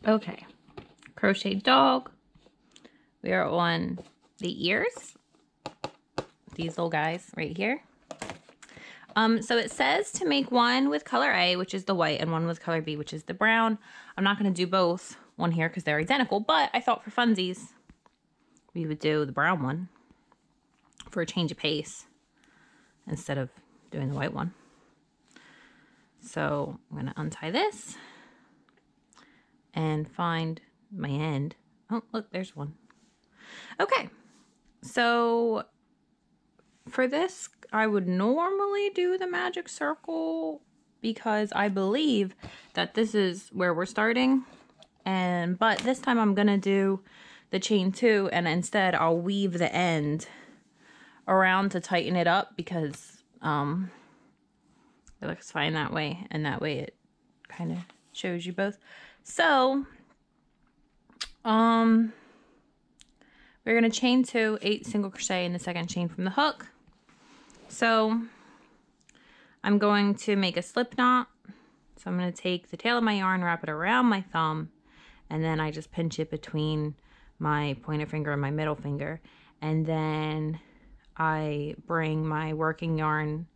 Okay, crochet dog. We are on the ears, these little guys right here. So it says to make one with color A, which is the white, and one with color B, which is the brown. I'm not going to do both one here because they're identical, but I thought for funsies we would do the brown one for a change of pace instead of doing the white one. So I'm going to untie this and find my end. Oh, look, there's one. Okay, so for this, I would normally do the magic circle because I believe that this is where we're starting. But this time I'm going to do the chain 2, and instead I'll weave the end around to tighten it up because it looks fine that way, and that way it kind of shows you both. So, we're going to chain 2, 8 single crochet in the second chain from the hook. So I'm going to make a slip knot. So I'm going to take the tail of my yarn, wrap it around my thumb, and then I just pinch it between my pointer finger and my middle finger. And then I bring my working yarn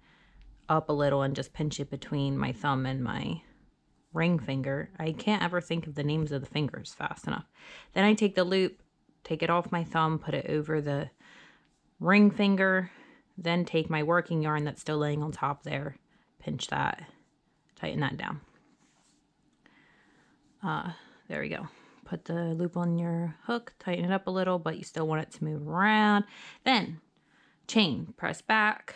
up a little and just pinch it between my thumb and my ring finger. I can't ever think of the names of the fingers fast enough. Then I take the loop, take it off my thumb, put it over the ring finger, then take my working yarn that's still laying on top there, pinch that, tighten that down. There we go. Put the loop on your hook, tighten it up a little, but you still want it to move around. Then chain, press back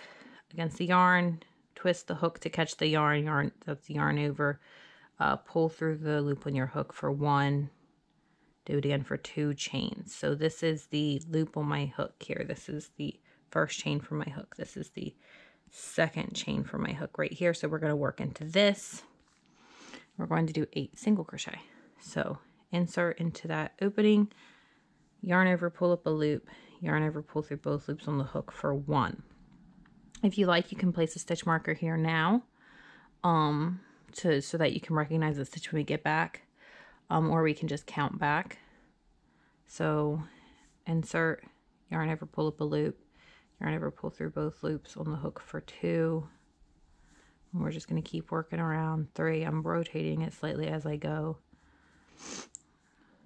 against the yarn, twist the hook to catch the yarn, that's the yarn over, pull through the loop on your hook for 1, do it again for 2 chains. So this is the loop on my hook here. This is the first chain for my hook. This is the second chain for my hook right here. So we're going to work into this. We're going to do 8 single crochet. So insert into that opening, yarn over, pull up a loop, yarn over, pull through both loops on the hook for 1. If you like, you can place a stitch marker here now, so that you can recognize the stitch when we get back, or we can just count back. So insert, yarn over, pull up a loop, yarn over, pull through both loops on the hook for 2. And we're just going to keep working around 3. I'm rotating it slightly as I go.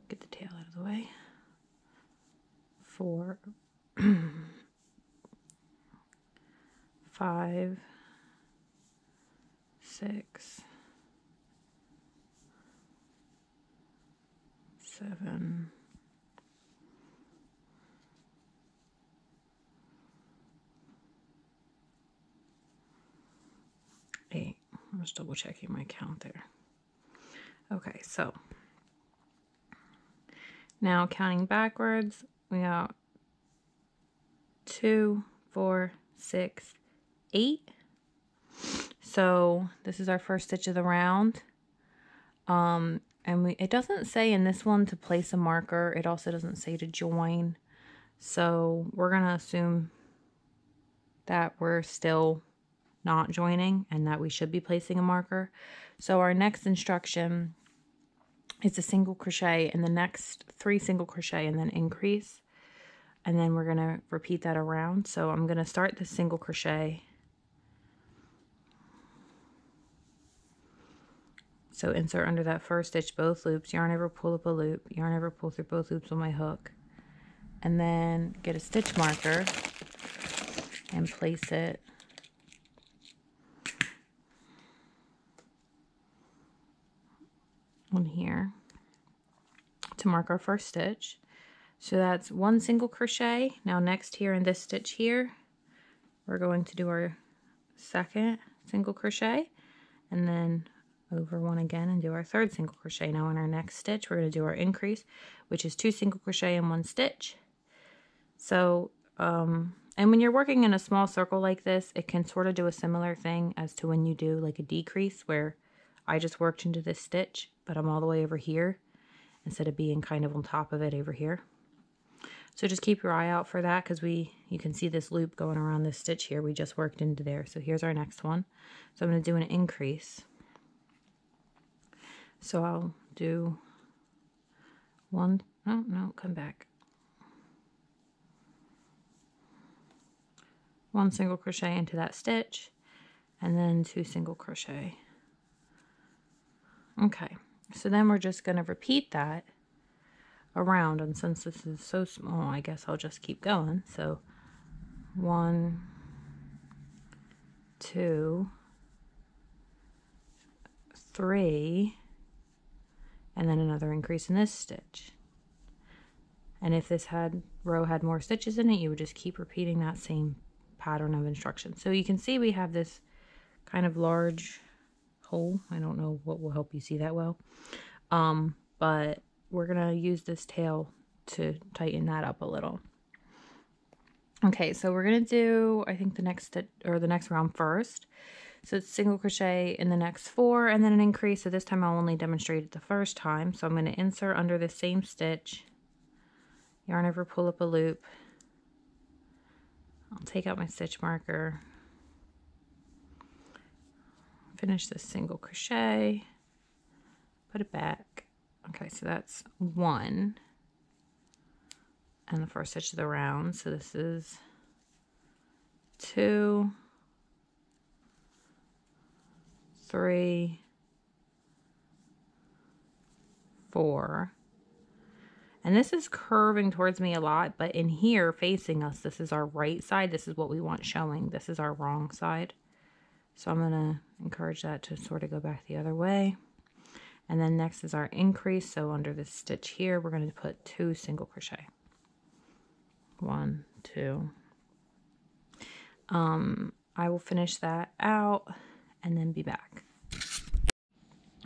Get the tail out of the way. 4, 5, 6, 7, 8. I'm just double checking my count there. Okay, so now counting backwards, we got 2, 4, 6, 8. So this is our first stitch of the round. And it doesn't say in this one to place a marker. It also doesn't say to join. So we're going to assume that we're still not joining and that we should be placing a marker. So our next instruction is a single crochet in the next 3 single crochet and then increase. And then we're going to repeat that around. So I'm going to start the single crochet. So insert under that first stitch both loops, yarn over, pull up a loop, yarn over, pull through both loops on my hook, and then get a stitch marker and place it on here to mark our first stitch. So that's 1 single crochet. Now next here in this stitch here, we're going to do our second single crochet, and then over 1 again and do our 3rd single crochet. Now in our next stitch, we're going to do our increase, which is 2 single crochet in 1 stitch. So, and when you're working in a small circle like this, it can sort of do a similar thing as to when you do like a decrease, where I just worked into this stitch, but I'm all the way over here instead of being kind of on top of it over here. So just keep your eye out for that, because you can see this loop going around this stitch here. We just worked into there. So here's our next one. So I'm going to do an increase. So I'll do one, oh no, come back. One single crochet into that stitch, and then 2 single crochet. Okay, so then we're just going to repeat that around, and since this is so small, I guess I'll just keep going. So 1, 2, 3, and then another increase in this stitch. And if this row had more stitches in it, you would just keep repeating that same pattern of instructions. So you can see we have this kind of large hole. I don't know what will help you see that well, but we're gonna use this tail to tighten that up a little. Okay, so we're gonna do, I think, the next stitch or the next round first. So it's single crochet in the next 4 and then an increase. So this time I'll only demonstrate it the first time. So I'm going to insert under the same stitch, yarn over, pull up a loop. I'll take out my stitch marker, finish this single crochet, put it back. Okay, so that's 1 and the first stitch of the round. So this is 2, 3, 4, and this is curving towards me a lot, but in here facing us, this is our right side. This is what we want showing. This is our wrong side. So I'm going to encourage that to sort of go back the other way. And then next is our increase. So under this stitch here, we're going to put 2 single crochet. 1, 2. I will finish that out and then be back.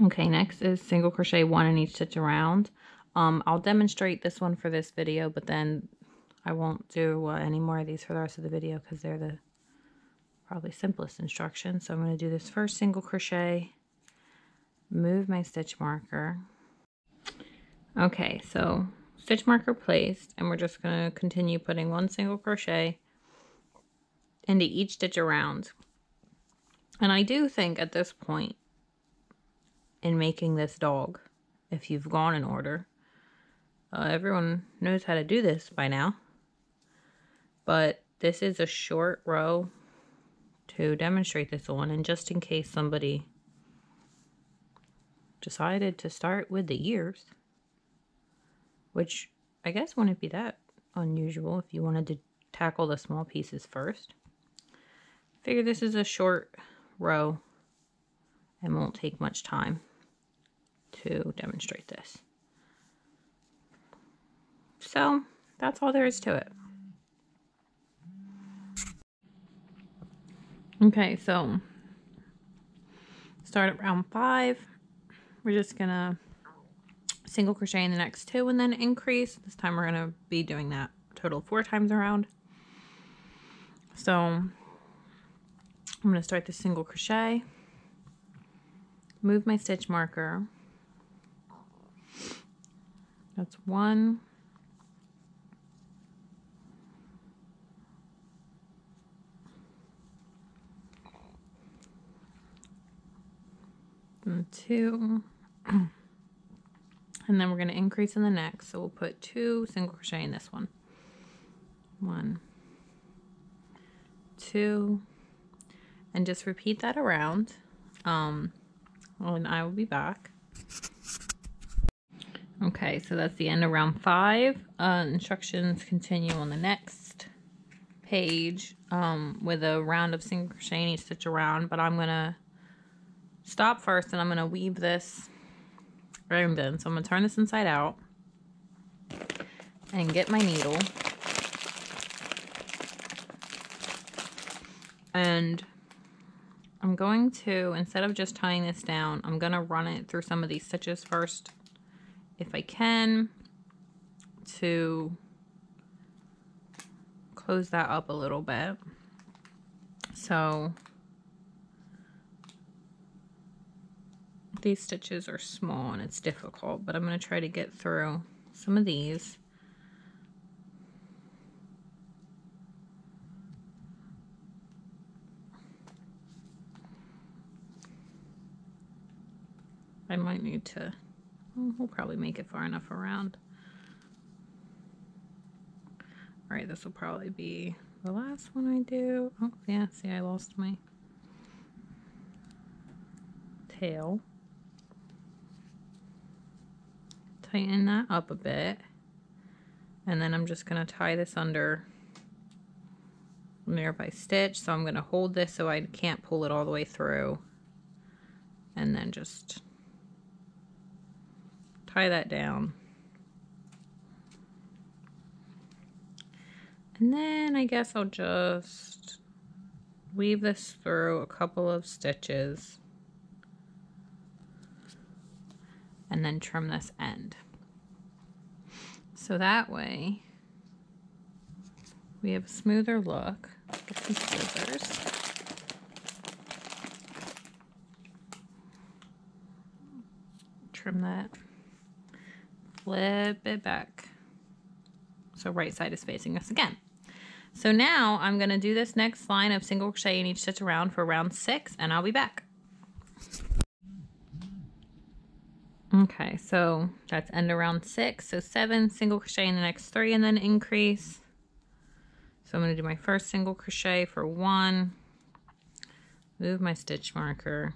Okay, next is single crochet 1 in each stitch around. I'll demonstrate this one for this video, but then I won't do any more of these for the rest of the video because they're the probably simplest instructions. So I'm going to do this first single crochet, move my stitch marker. Okay, so stitch marker placed, and we're just going to continue putting 1 single crochet into each stitch around. And I do think at this point in making this dog, if you've gone in order, everyone knows how to do this by now, but this is a short row to demonstrate this on, and just in case somebody decided to start with the ears, which I guess wouldn't be that unusual if you wanted to tackle the small pieces first. Figure this is a short row and won't take much time to demonstrate this. So that's all there is to it. Okay, so start at round 5. We're just gonna single crochet in the next 2 and then increase. This time we're gonna be doing that a total of 4 times around. So I'm gonna start the single crochet, move my stitch marker. That's 1, and 2, and then we're going to increase in the next, so we'll put 2 single crochet in this one. 1, 2, and just repeat that around. And I will be back. Okay, so that's the end of round 5. Instructions continue on the next page with a round of single crochet in each stitch around, but I'm going to stop first and I'm going to weave this round in. So I'm going to turn this inside out and get my needle. And I'm going to, instead of just tying this down, I'm going to run it through some of these stitches first, if I can, to close that up a little bit. So these stitches are small and it's difficult, but I'm going to try to get through some of these. I might need to, we'll probably make it far enough around. All right, this will probably be the last one I do. Oh, yeah, see, I lost my tail. Tighten that up a bit. And then I'm just going to tie this under a nearby stitch. So I'm going to hold this so I can't pull it all the way through. And then just tie that down. And then I guess I'll just weave this through a couple of stitches and then trim this end. So that way we have a smoother look. Get some scissors. Trim that. Flip it back. So right side is facing us again. So now I'm going to do this next line of single crochet in each stitch around for round 6, and I'll be back. Okay, so that's end of round 6. So 7 single crochet in the next 3 and then increase. So I'm going to do my first single crochet for 1. Move my stitch marker.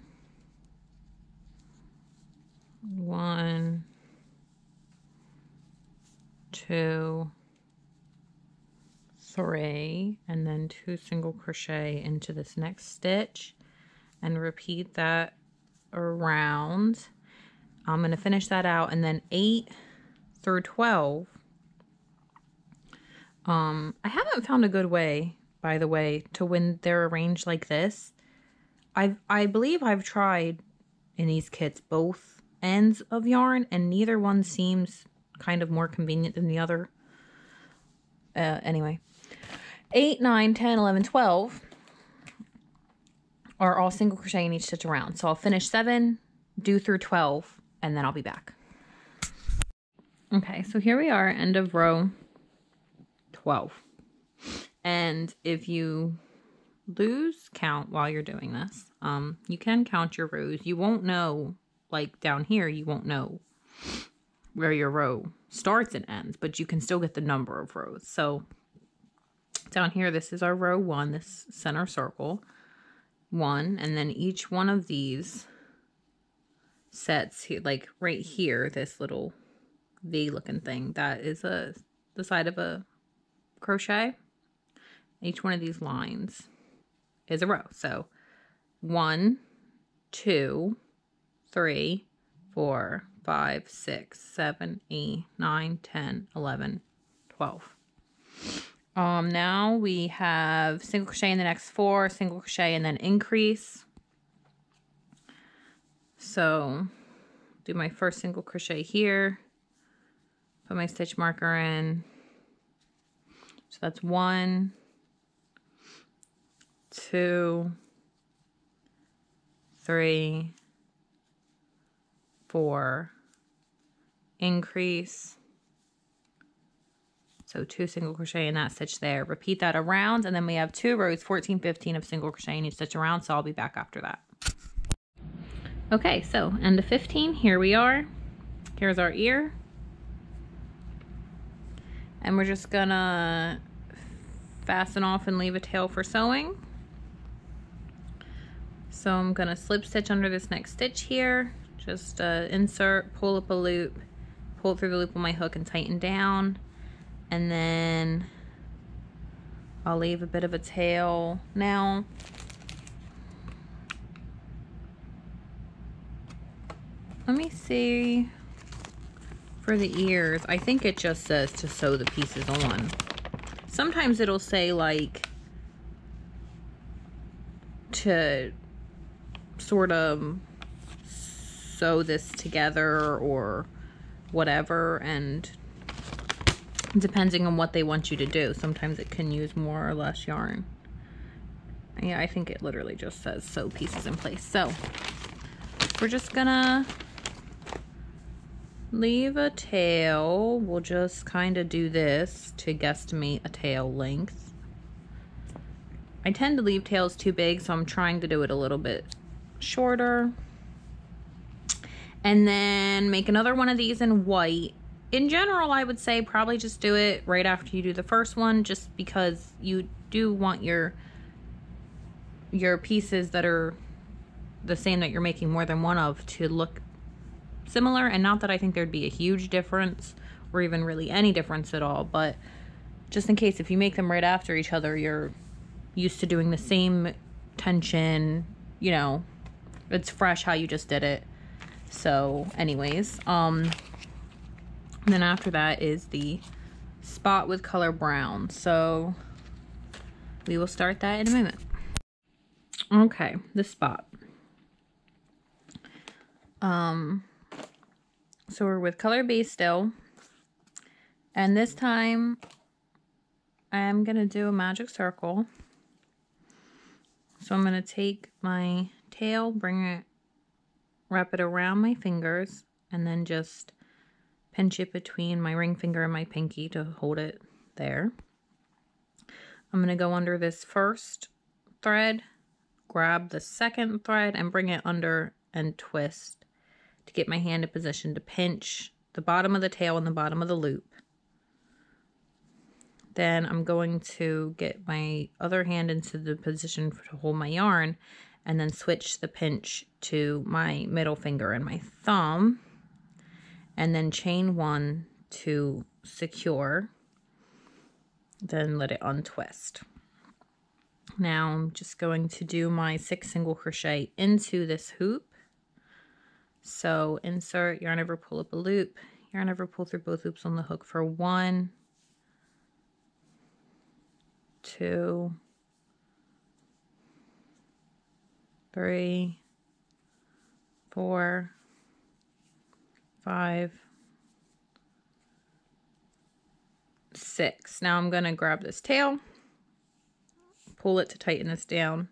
1, 2, 3, and then 2 single crochet into this next stitch and repeat that around. I'm going to finish that out, and then 8 through 12. I haven't found a good way, by the way, to when they're arranged like this. I believe I've tried in these kits both ends of yarn, and neither one seems kind of more convenient than the other. Anyway, 8, 9, 10, 11, 12 are all single crochet in each stitch around. So I'll finish 7, do through 12, and then I'll be back. Okay, so here we are, end of row 12. And if you lose count while you're doing this, you can count your rows. You won't know, like down here, you won't know where your row starts and ends, but you can still get the number of rows. So down here, this is our row 1, this center circle, 1, and then each one of these sets here, like right here, this little V looking thing, that is the side of a crochet. Each one of these lines is a row. So 1, 2, 3, 4, 5, 6, 7, 8, 9, 10, 11, 12. Now we have single crochet in the next 4, single crochet, and then increase. So do my first single crochet here, put my stitch marker in. So that's 1, 2, 3, 4, increase. So 2 single crochet in that stitch there. Repeat that around, and then we have 2 rows, 14, 15 of single crochet in each stitch around, so I'll be back after that. Okay, so end of 15, here we are. Here's our ear. And we're just gonna fasten off and leave a tail for sewing. So I'm gonna slip stitch under this next stitch here. Just insert, pull up a loop, pull it through the loop on my hook and tighten down. And then I'll leave a bit of a tail. Now, let me see for the ears. I think it just says to sew the pieces on. Sometimes it'll say like to sort of sew this together or whatever, and depending on what they want you to do, sometimes it can use more or less yarn. Yeah, I think it literally just says sew pieces in place. So we're just gonna leave a tail. We'll just kind of do this to guesstimate a tail length. I tend to leave tails too big, so I'm trying to do it a little bit shorter. And then make another one of these in white in general, I would say probably just do it right after you do the first one, just because you do want your pieces that are the same that you're making more than one of to look similar. And not that I think there'd be a huge difference or even really any difference at all, but just in case, if you make them right after each other, you're used to doing the same tension, you know, it's fresh how you just did it. So anyways, then after that is the spot with color brown. So we will start that in a moment. Okay, the spot. So we're with color base still. And this time I'm gonna do a magic circle. So I'm gonna take my tail, wrap it around my fingers, and then just pinch it between my ring finger and my pinky to hold it there. I'm going to go under this first thread, grab the second thread, and bring it under and twist to get my hand in position to pinch the bottom of the tail and the bottom of the loop. Then I'm going to get my other hand into the position to hold my yarn, and then switch the pinch to my middle finger and my thumb, and then chain one to secure, then let it untwist. Now I'm just going to do my 6 single crochet into this hoop. So insert, yarn over, pull up a loop, yarn over, pull through both loops on the hook for 1, 2, 3, 4, 5, 6. Now I'm going to grab this tail, pull it to tighten this down,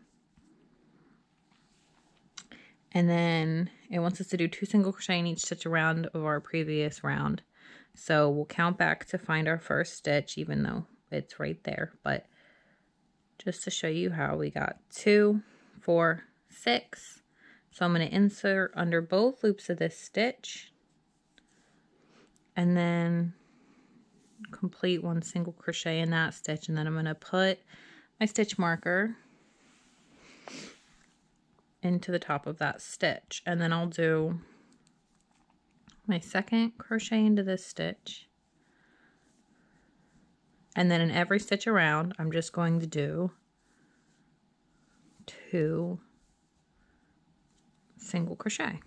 and then it wants us to do 2 single crochet in each stitch around of our previous round. So we'll count back to find our first stitch, even though it's right there, but just to show you how we got 2, 4, 6. So I'm going to insert under both loops of this stitch, and then complete 1 single crochet in that stitch, and then I'm going to put my stitch marker into the top of that stitch, and then I'll do my 2nd crochet into this stitch, and then in every stitch around I'm just going to do 2 single crochet.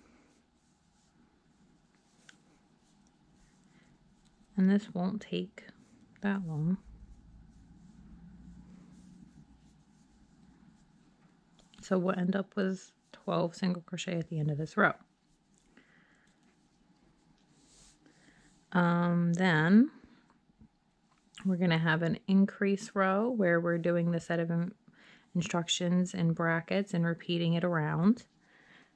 And this won't take that long. So we'll end up with 12 single crochet at the end of this row. Then we're going to have an increase row where we're doing the set of instructions in brackets and repeating it around.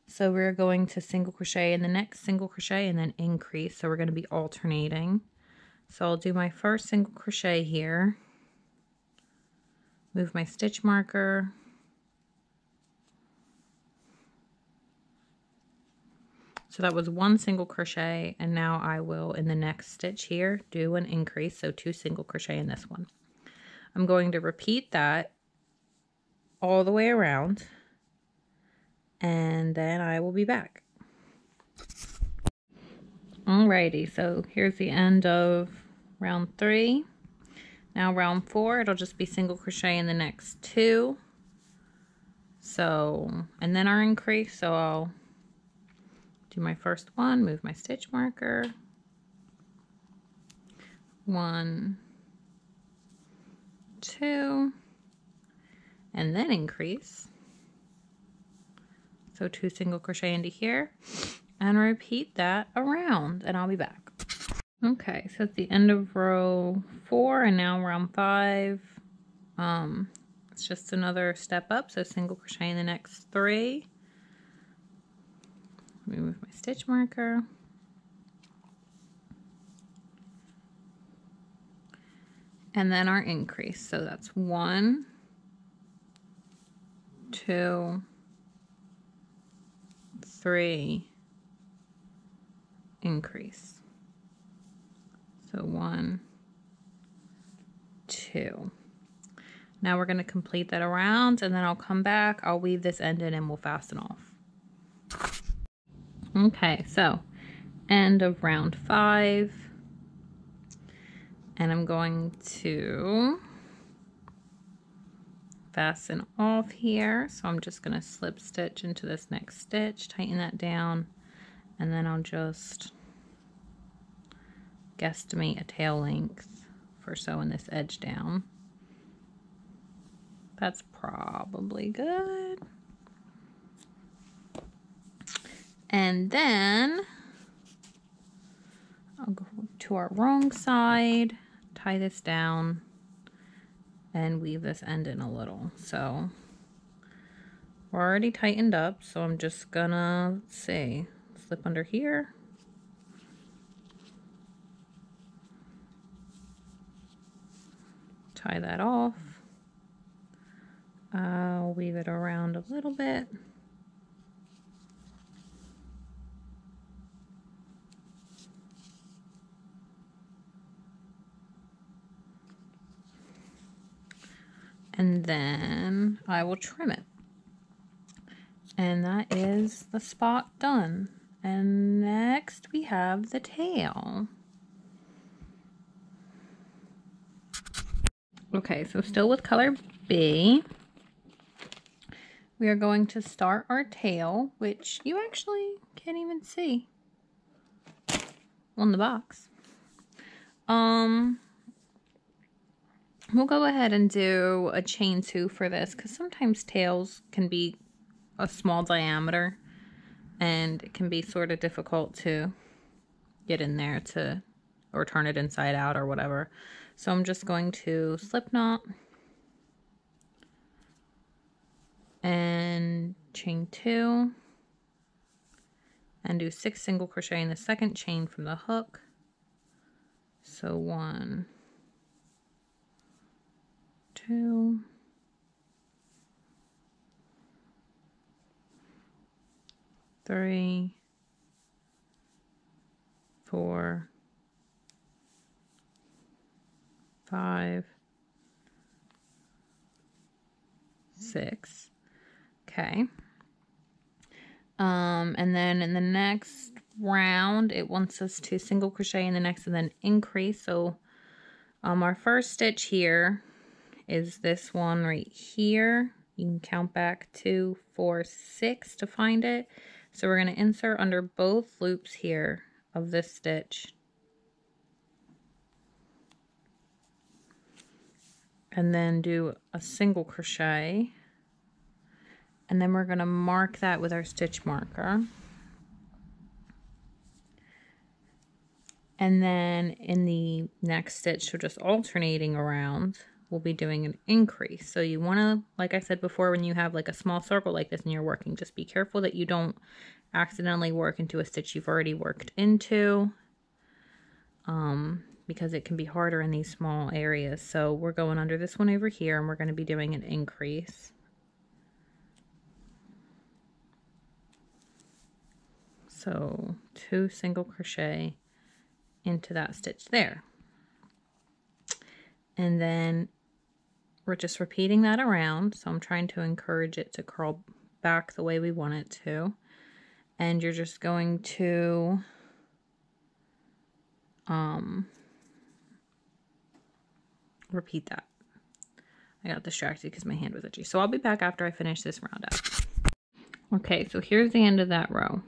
So we're going to single crochet in the next single crochet and then increase. So we're going to be alternating. So I'll do my first single crochet here, move my stitch marker, so that was 1 single crochet, and now I will in the next stitch here do an increase, so 2 single crochet in this one. I'm going to repeat that all the way around, and then I will be back. Alrighty, so here's the end of round 3. Now round 4, it'll just be single crochet in the next 2. So, and then our increase, so I'll do my first one, move my stitch marker, 1, 2, and then increase. So 2 single crochet into here, and repeat that around, and I'll be back. Okay, so it's the end of row 4, and now round 5. It's just another step up, so single crochet in the next 3. Remove my stitch marker. And then our increase. So that's 1, 2, 3, increase. So 1, 2. Now we're going to complete that around, and then I'll come back, I'll weave this end in, and we'll fasten off. Okay, so end of round 5, and I'm going to fasten off here. So I'm just going to slip stitch into this next stitch, tighten that down, and then I'll just guesstimate a tail length for sewing this edge down. That's probably good. And then I'll go to our wrong side, tie this down, and weave this end in a little. So we're already tightened up, so I'm just gonna, let's see, slip under here. Tie that off. I'll weave it around a little bit. And then I will trim it. And that is the spot done. And next we have the tail. Okay, so still with color B, we are going to start our tail, which you actually can't even see on the box. We'll go ahead and do a chain 2 for this, because sometimes tails can be a small diameter and it can be sort of difficult to get in there or turn it inside out or whatever. So I'm just going to slip knot and chain 2 and do 6 single crochet in the second chain from the hook. So 1, 2, 3, 4, 5, 6. Okay. And then in the next round, it wants us to single crochet in the next and then increase. So our first stitch here is this one right here. You can count back 2, 4, 6 to find it. So we're going to insert under both loops here of this stitch. And then do a single crochet. And then we're going to mark that with our stitch marker. And then in the next stitch, so just alternating around, we'll be doing an increase. So you want to, like I said before, when you have like a small circle like this and you're working, just be careful that you don't accidentally work into a stitch you've already worked into, because it can be harder in these small areas. So we're going under this one over here and we're going to be doing an increase. So 2 single crochet into that stitch there. And then we're just repeating that around. So I'm trying to encourage it to curl back the way we want it to. And you're just going to repeat that. I got distracted because my hand was itchy. So I'll be back after I finish this round up. Okay, so here's the end of that row.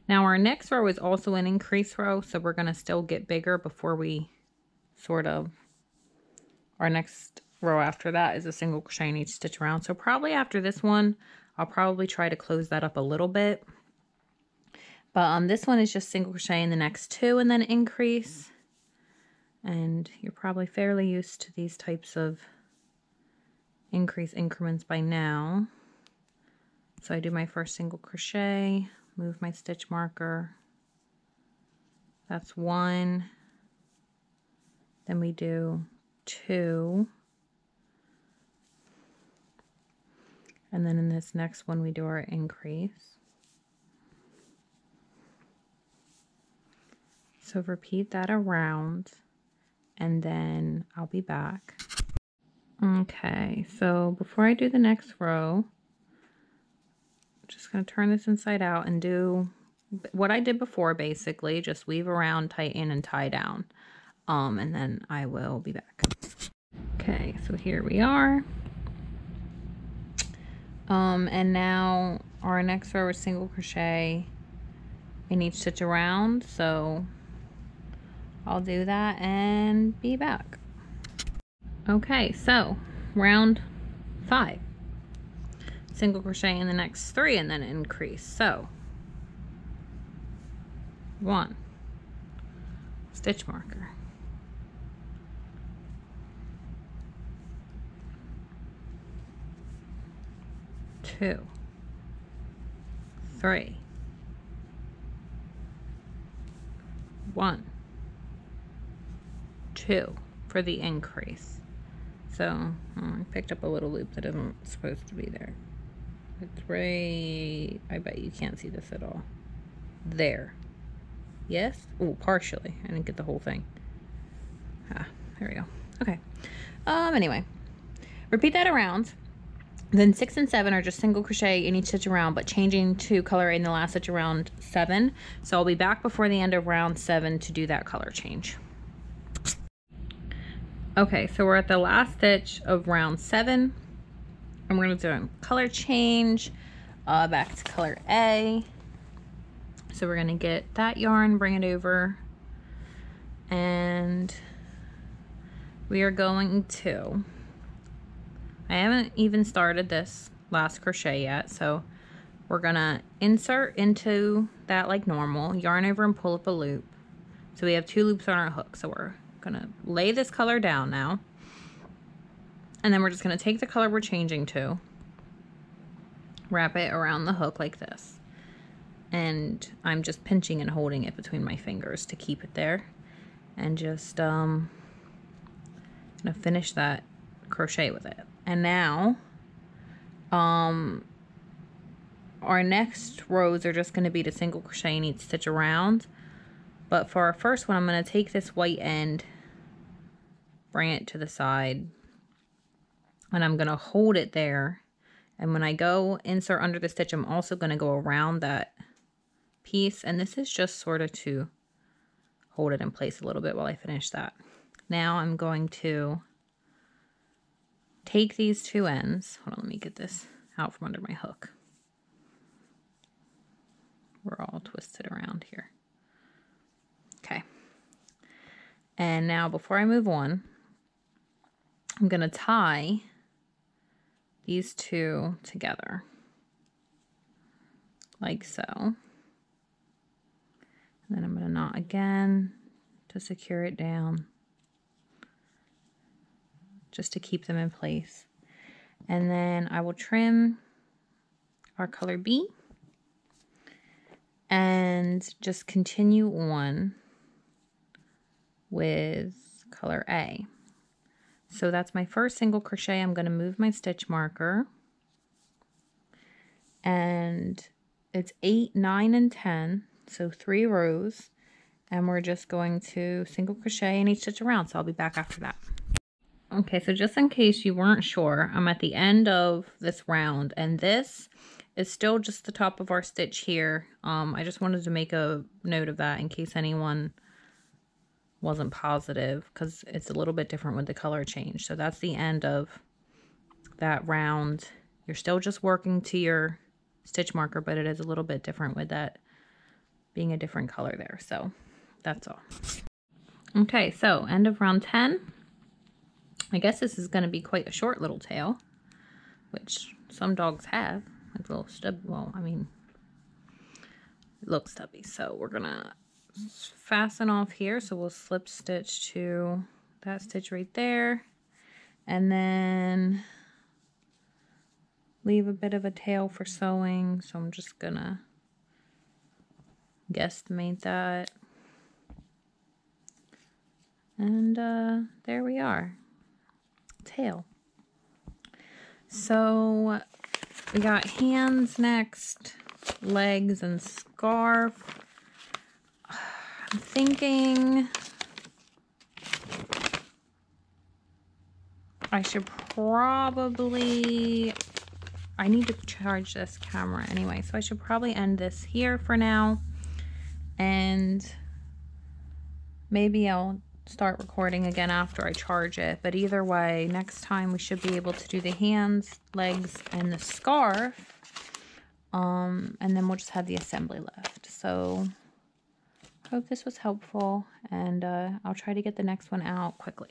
Now our next row is also an increase row, so we're going to still get bigger before we our next row after that is a single crochet in each stitch around. So probably after this one, I'll probably try to close that up a little bit. But this one is just single crochet in the next 2 and then increase. And you're probably fairly used to these types of increase increments by now. So I do my first single crochet, move my stitch marker. That's 1. Then we do 2. And then in this next one, we do our increase. So repeat that around. and then I'll be back. Okay, so before I do the next row, I'm just going to turn this inside out and do what I did before, basically. Just weave around, tighten, and tie down. And then I will be back. Okay, so here we are. And now our next row is single crochet in each stitch around. So I'll do that and be back. Okay, so round 5. Single crochet in the next 3 and then increase. So 1 stitch marker, 2, 3, 1, 2 for the increase. So I picked up a little loop that isn't supposed to be there. It's right, I bet you can't see this at all. There. Yes? Oh, partially. I didn't get the whole thing. Ah, there we go. Okay. Anyway, repeat that around. Then 6 and 7 are just single crochet in each stitch around, but changing to color in the last stitch around 7. So I'll be back before the end of round 7 to do that color change. Okay, so we're at the last stitch of round 7. And we're going to do a color change back to color A. So we're going to get that yarn, bring it over, and we are going to, I haven't even started this last crochet yet, so we're going to insert into that like normal, yarn over and pull up a loop. So we have 2 loops on our hook, so we're going to lay this color down now, and then we're just going to take the color we're changing to, wrap it around the hook like this. And I'm just pinching and holding it between my fingers to keep it there. And just gonna finish that crochet with it. And now our next rows are just gonna be the single crochet in each stitch around. But for our first one, I'm gonna take this white end, bring it to the side, and I'm gonna hold it there. And when I go insert under the stitch, I'm also gonna go around that piece, and this is just sort of to hold it in place a little bit while I finish that. Now I'm going to take these 2 ends. Hold on, let me get this out from under my hook. We're all twisted around here. Okay. And now before I move on, I'm going to tie these 2 together like so. And then I'm going to knot again to secure it down, just to keep them in place. And then I will trim our color B and just continue on with color A. So that's my first single crochet. I'm going to move my stitch marker, and it's 8, 9, and 10. So 3 rows, and we're just going to single crochet in each stitch around. So I'll be back after that. Okay, so just in case you weren't sure, I'm at the end of this round, and this is still just the top of our stitch here. I just wanted to make a note of that in case anyone wasn't positive, because it's a little bit different with the color change. So that's the end of that round. You're still just working to your stitch marker, but it is a little bit different with that being a different color there. So that's all. Okay, so end of round 10. I guess this is going to be quite a short little tail, which some dogs have, like little stub. Well, I mean, it looks stubby. So we're gonna fasten off here. So we'll slip stitch to that stitch right there, and then leave a bit of a tail for sewing. So I'm just gonna guesstimate that, and there we are, tail. So we got hands next, legs, and scarf. I'm thinking I should probably, I need to charge this camera anyway, so I should probably end this here for now, and maybe I'll start recording again after I charge it. But either way, next time we should be able to do the hands, legs, and the scarf, and then we'll just have the assembly left. So hope this was helpful, and I'll try to get the next one out quickly.